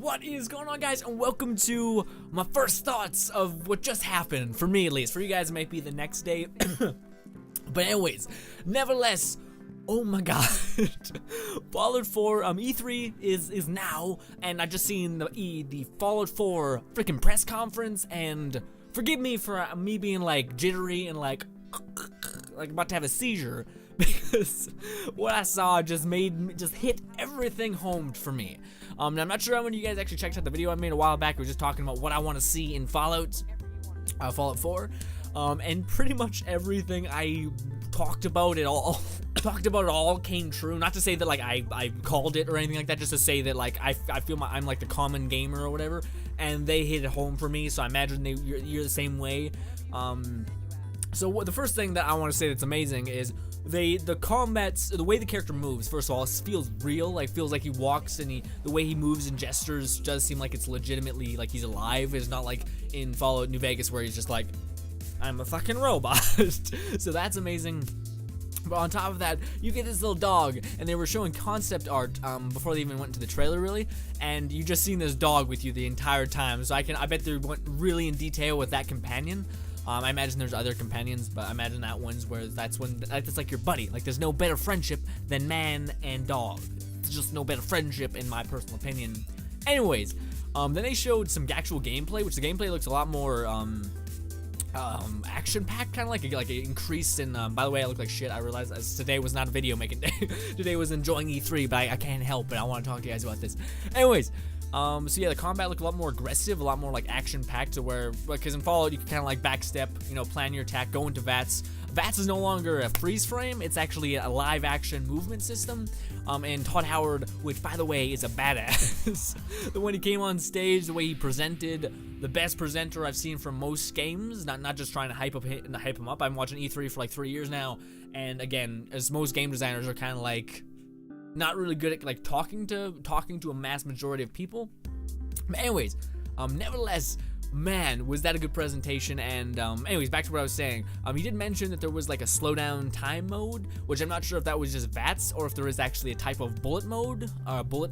What is going on, guys, and welcome to my first thoughts of what just happened, for me at least. For you guys it might be the next day. But anyways, nevertheless, oh my god. Fallout 4 E3 is now, and I just seen the Fallout 4 freaking press conference, and forgive me for me being like jittery and like about to have a seizure, because what I saw just hit everything home for me. Now, I'm not sure how many of you guys actually checked out the video I made a while back. We were just talking about what I want to see in Fallout 4, and pretty much everything I talked about it all came true. Not to say that like I called it or anything like that, just to say that like I feel I'm like the common gamer or whatever, and they hit it home for me. So I imagine you're the same way. So the first thing that I want to say that's amazing is the way the character moves. First of all, it feels real. Like, feels like he walks, and the way he moves and gestures does seem like it's legitimately like he's alive. It's not like in Fallout New Vegas where he's just like, I'm a fucking robot. So that's amazing. But on top of that, you get this little dog, and they were showing concept art before they even went into the trailer, really, and you just seen this dog with you the entire time. So I bet they went really in detail with that companion. I imagine there's other companions, but I imagine that one's where that's like your buddy. Like, there's no better friendship than man and dog. It's just no better friendship, in my personal opinion. Anyways, then they showed some actual gameplay, which the gameplay looks a lot more action-packed, kind of like an increase in. By the way, I look like shit. I realized, as today was not a video making day. Today was enjoying E3, but I can't help it. I want to talk to you guys about this. Anyways. So yeah, the combat looked a lot more aggressive, a lot more like action-packed, to where, because in Fallout you can kind of like backstep, plan your attack, go into VATS. VATS is no longer a freeze frame; it's actually a live-action movement system. And Todd Howard, which by the way is a badass, when he came on stage, the way he presented, the best presenter I've seen from most games. Not just trying to hype him up. I'm watching E3 for like 3 years now, and again, as most game designers are kind of like not really good at like talking to a mass majority of people. But anyways, nevertheless, man, was that a good presentation. And anyways, back to what I was saying. He did mention that there was like a slowdown time mode, which I'm not sure if that was just VATS or if there is actually a type of bullet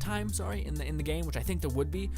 time, sorry, in the game, which I think there would be.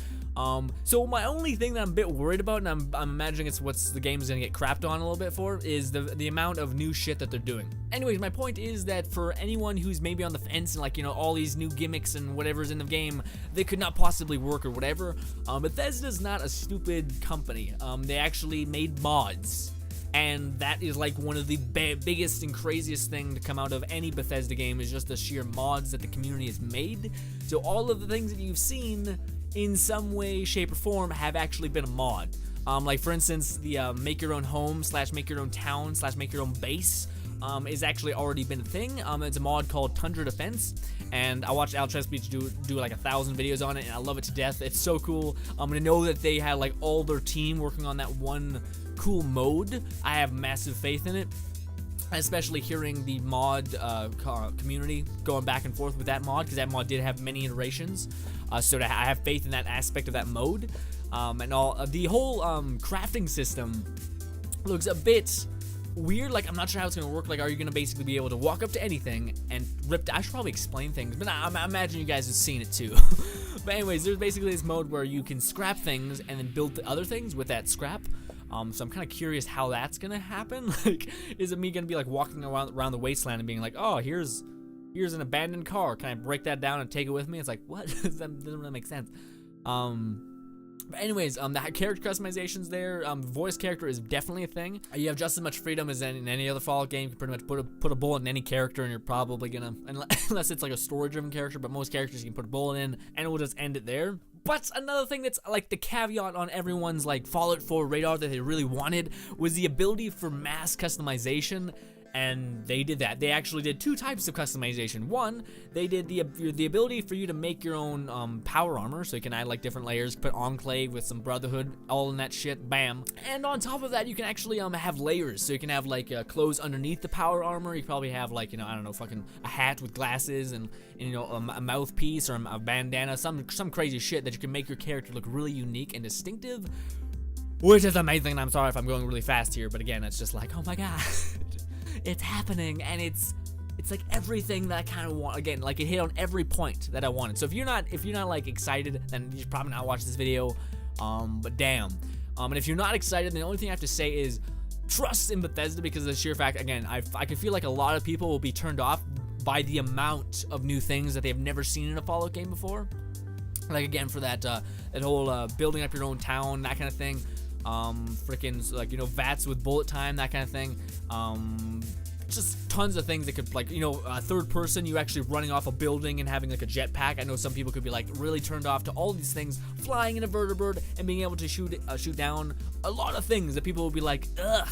So my only thing that I'm a bit worried about, and I'm imagining it's what's the game is gonna get crapped on a little bit for, is the amount of new shit that they're doing. Anyways, my point is that for anyone who's maybe on the fence and like, all these new gimmicks and whatever's in the game, they could not possibly work or whatever, Bethesda's not a stupid company. They actually made mods. And that is like one of the biggest and craziest thing to come out of any Bethesda game, is just the sheer mods that the community has made. So all of the things that you've seen in some way, shape, or form have actually been a mod. Like for instance, the make your own home / make your own town / make your own base is actually already been a thing. It's a mod called Tundra Defense, and I watched Al Chesapeake do like 1,000 videos on it, and I love it to death. It's so cool. I'm gonna know that they had like all their team working on that one cool mode. I have massive faith in it, especially hearing the mod community going back and forth with that mod, because that mod did have many iterations. So I have faith in that aspect of that mode, and all the whole crafting system looks a bit weird. Like, I'm not sure how it's gonna work. Like, are you gonna basically be able to walk up to anything and rip? I should probably explain things, but I imagine you guys have seen it too. But anyways, there's basically this mode where you can scrap things and then build the other things with that scrap. So I'm kind of curious how that's gonna happen. Like, is it me gonna be like walking around the wasteland and being like, oh, here's an abandoned car, can I break that down and take it with me? It's like, what? That doesn't really make sense. But anyways, the character customizations there, voice character is definitely a thing. You have just as much freedom as in any other Fallout game. You can pretty much put a bullet in any character, and you're probably gonna, unless it's like a story-driven character, but most characters you can put a bullet in, and it will just end it there. But another thing that's like the caveat on everyone's like Fallout 4 radar that they really wanted was the ability for mass customization. And they did that. They actually did 2 types of customization. One, they did the ability for you to make your own power armor, so you can add like different layers, put Enclave with some Brotherhood, all in that shit, bam. And on top of that, you can actually have layers, so you can have like clothes underneath the power armor. You probably have like, I don't know, fucking a hat with glasses and a mouthpiece or a bandana, some crazy shit that you can make your character look really unique and distinctive, which is amazing. And I'm sorry if I'm going really fast here, but again, it's just like, oh my god. It's happening, and it's it's like everything that I kind of want. Again, like it hit on every point that I wanted. So if you're not like excited, then you should probably not watch this video. But damn. And if you're not excited, then the only thing I have to say is trust in Bethesda, because of the sheer fact, again, I can feel like a lot of people will be turned off by the amount of new things that they've never seen in a Fallout game before. Like again, for that whole building up your own town, that kind of thing. Freaking like, you know, VATS with bullet time, that kind of thing. Just tons of things that could, like, you know, third person, you actually running off a building and having like a jetpack. I know some people could be like really turned off to all these things, flying in a vertibird and being able to shoot down a lot of things that people will be like, ugh,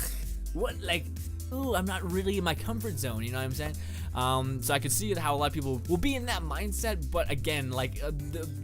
what, like, ooh, I'm not really in my comfort zone, you know what I'm saying? So I could see how a lot of people will be in that mindset, but again, like,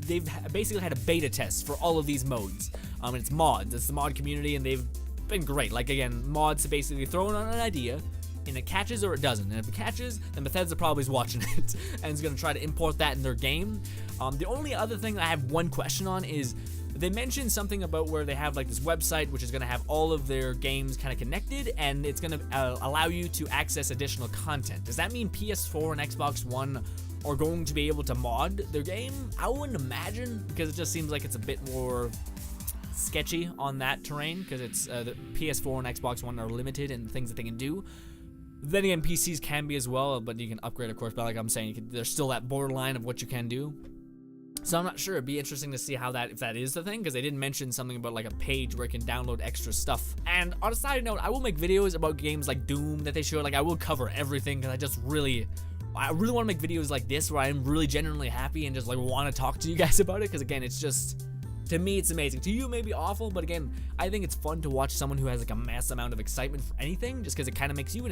they've basically had a beta test for all of these modes. And it's mods, it's the mod community, and they've been great. Like, again, mods basically throwing on an idea, and it catches or it doesn't. And if it catches, then Bethesda probably is watching it and is going to try to import that in their game. The only other thing that I have one question on is they mentioned something about where they have like this website which is going to have all of their games kind of connected, and it's going to allow you to access additional content. Does that mean PS4 and Xbox One are going to be able to mod their game? I wouldn't imagine, because it just seems like it's a bit more sketchy on that terrain, because it's the PS4 and Xbox One are limited in things that they can do. Then again, PCs can be as well, but you can upgrade, of course. But like I'm saying, there's still that borderline of what you can do. So I'm not sure. It'd be interesting to see how that, if that is the thing, because they didn't mention something about like a page where you can download extra stuff. And on a side note, I will make videos about games like Doom that they showed. Like, I will cover everything, because I really want to make videos like this where I'm really genuinely happy and just like want to talk to you guys about it. Because again, it's just, to me, it's amazing. To you, maybe awful, but again, I think it's fun to watch someone who has like a mass amount of excitement for anything, just because it kind of makes you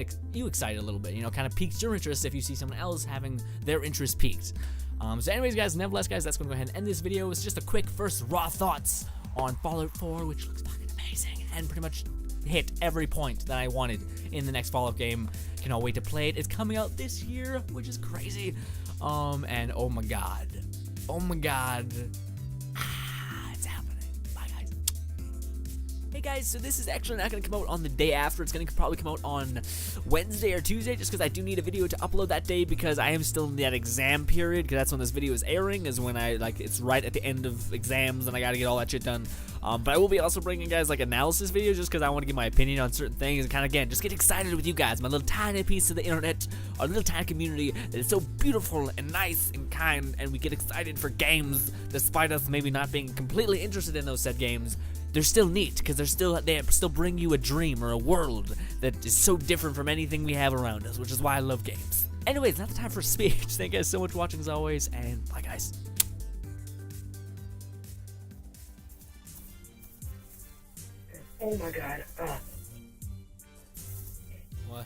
excited a little bit. You know, kind of piques your interest if you see someone else having their interest piqued. So anyways, guys, nevertheless, guys, that's going to go ahead and end this video. It's just a quick first raw thoughts on Fallout 4, which looks fucking amazing and pretty much hit every point that I wanted in the next Fallout game. Cannot wait to play it. It's coming out this year, which is crazy. And oh my god. Oh my god. It's happening. Bye, guys. Hey guys, so this is actually not going to come out on the day after. It's going to probably come out on Wednesday or Tuesday, just because I do need a video to upload that day, because I am still in that exam period, because that's when this video is airing, is when it's right at the end of exams, and I got to get all that shit done. But I will be also bringing guys like analysis videos, just because I want to give my opinion on certain things, and kind of, again, just get excited with you guys, my little tiny piece of the internet, our little tiny community that is so beautiful and nice and kind, and we get excited for games, despite us maybe not being completely interested in those said games. They're still neat, because they still bring you a dream or a world that is so different from anything we have around us, which is why I love games. Anyways, not the time for speech. Thank you guys so much for watching as always, and bye guys. Oh my god. What?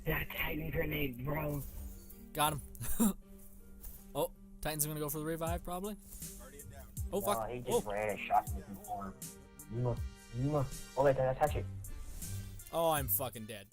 That Titan grenade, bro. Got him. Oh, Titan's gonna go for the revive, probably. Oh, fuck. No, he just ran and shot me before. Oh, wait, did I touch it? Oh, I'm fucking dead.